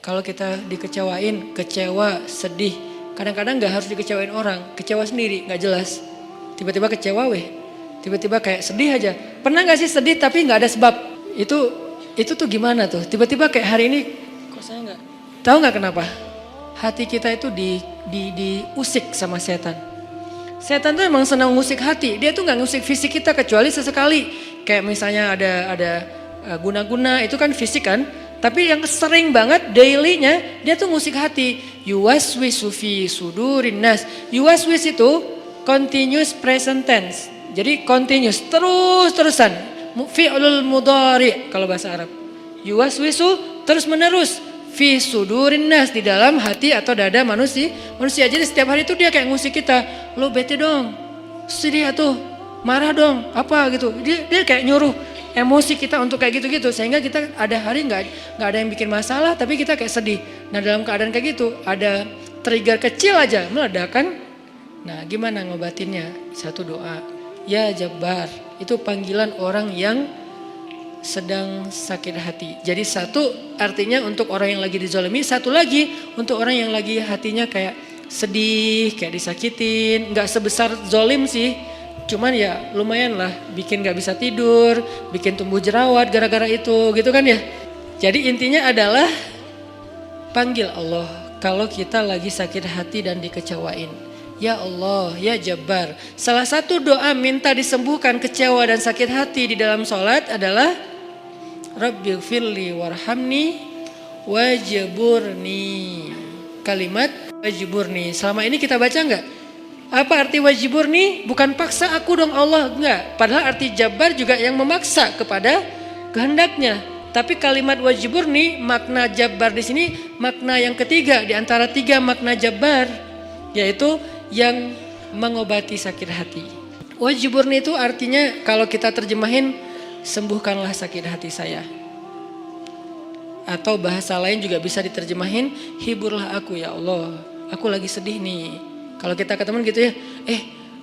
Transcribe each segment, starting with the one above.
Kalau kita dikecewain, kecewa, sedih. Kadang-kadang gak harus dikecewain orang, kecewa sendiri, gak jelas. Tiba-tiba kecewa tiba-tiba kayak sedih aja. Pernah gak sih sedih tapi gak ada sebab? Itu tuh gimana tuh? Tiba-tiba kayak hari ini, kok saya gak? Tahu gak kenapa? Hati kita itu diusik sama setan. Setan tuh emang senang ngusik hati, dia tuh gak ngusik fisik kita kecuali sesekali. Kayak misalnya ada guna-guna, itu kan fisik kan? Tapi yang sering banget dailynya dia tuh ngusik hati. Yuwaswisu fi sudurin nas. Yuwaswis itu continuous present tense. Jadi continuous, terus-terusan. Fi'lul mudhari kalau bahasa Arab. Yuwaswisu terus menerus. Fi sudurin nas, di dalam hati atau dada manusia. Jadi setiap hari itu dia kayak ngusik kita. Lo bete dong, sedih atuh, marah dong, apa gitu. Dia kayak nyuruh emosi kita untuk kayak gitu-gitu, sehingga kita ada hari nggak ada yang bikin masalah tapi kita kayak sedih. Nah dalam keadaan kayak gitu ada trigger kecil aja meledak kan. Nah gimana ngobatinnya? Satu doa, ya Jabbar, itu panggilan orang yang sedang sakit hati. Jadi satu artinya untuk orang yang lagi dizalimi, satu lagi untuk orang yang lagi hatinya kayak sedih, kayak disakitin. Nggak sebesar zolim sih, cuman ya lumayan lah, bikin gak bisa tidur, bikin tumbuh jerawat gara-gara itu gitu kan ya. Jadi intinya adalah panggil Allah kalau kita lagi sakit hati dan dikecewain. Ya Allah, ya Jabbar. Salah satu doa minta disembuhkan kecewa dan sakit hati di dalam sholat adalah Rabbighfirli warhamni wajburni. Kalimat wajburni selama ini kita baca enggak? Apa arti wajburni? Bukan paksa aku dong Allah, enggak. Padahal arti Jabbar juga yang memaksa kepada kehendaknya. Tapi kalimat wajburni, makna Jabbar di sini makna yang ketiga di antara tiga makna Jabbar, yaitu yang mengobati sakit hati. Wajburni itu artinya kalau kita terjemahin, sembuhkanlah sakit hati saya. Atau bahasa lain juga bisa diterjemahin, hiburlah aku ya Allah, aku lagi sedih nih. Kalau kita ke teman gitu ya,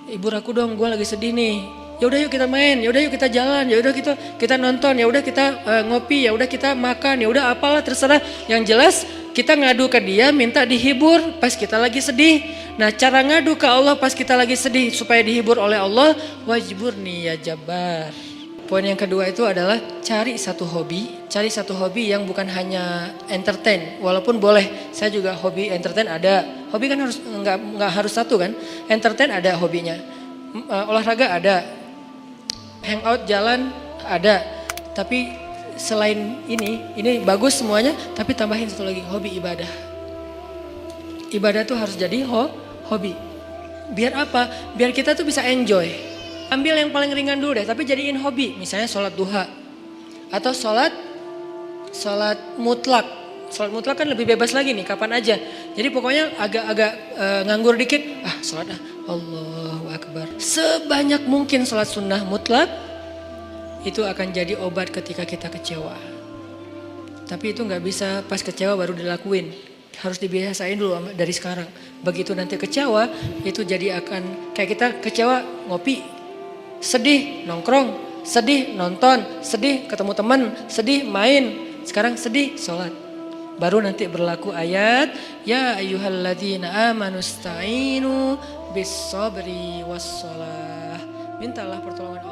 hibur aku dong, gue lagi sedih nih. Ya udah yuk kita main, ya udah yuk kita jalan, ya udah kita nonton, ya udah kita ngopi, ya udah kita makan, ya udah apalah terserah. Yang jelas kita ngadu ke dia, minta dihibur pas kita lagi sedih. Nah cara ngadu ke Allah pas kita lagi sedih supaya dihibur oleh Allah, wajburni ya Jabbar. Poin yang kedua itu adalah cari satu hobi yang bukan hanya entertain. Walaupun boleh, saya juga hobi entertain ada. Hobi kan harus nggak harus satu kan. Entertain ada hobinya, olahraga ada, hangout jalan ada. Tapi selain ini bagus semuanya. Tapi tambahin satu lagi, hobi ibadah. Ibadah tuh harus jadi hobi. Biar apa? Biar kita tuh bisa enjoy. Ambil yang paling ringan dulu deh, tapi jadiin hobi. Misalnya sholat duha. Atau sholat mutlak. Sholat mutlak kan lebih bebas lagi nih, kapan aja. Jadi pokoknya agak nganggur dikit. Sholat Allahu Akbar. Sebanyak mungkin sholat sunnah mutlak. Itu akan jadi obat ketika kita kecewa. Tapi itu gak bisa pas kecewa baru dilakuin. Harus dibiasain dulu dari sekarang. Begitu nanti kecewa, itu jadi akan kayak kita kecewa ngopi. Sedih nongkrong, sedih nonton, sedih ketemu teman, sedih main. Sekarang sedih sholat. Baru nanti berlaku ayat ya ayyuhalladzina amanu sta'inu bis sabri was shalah. Mintalah pertolongan Allah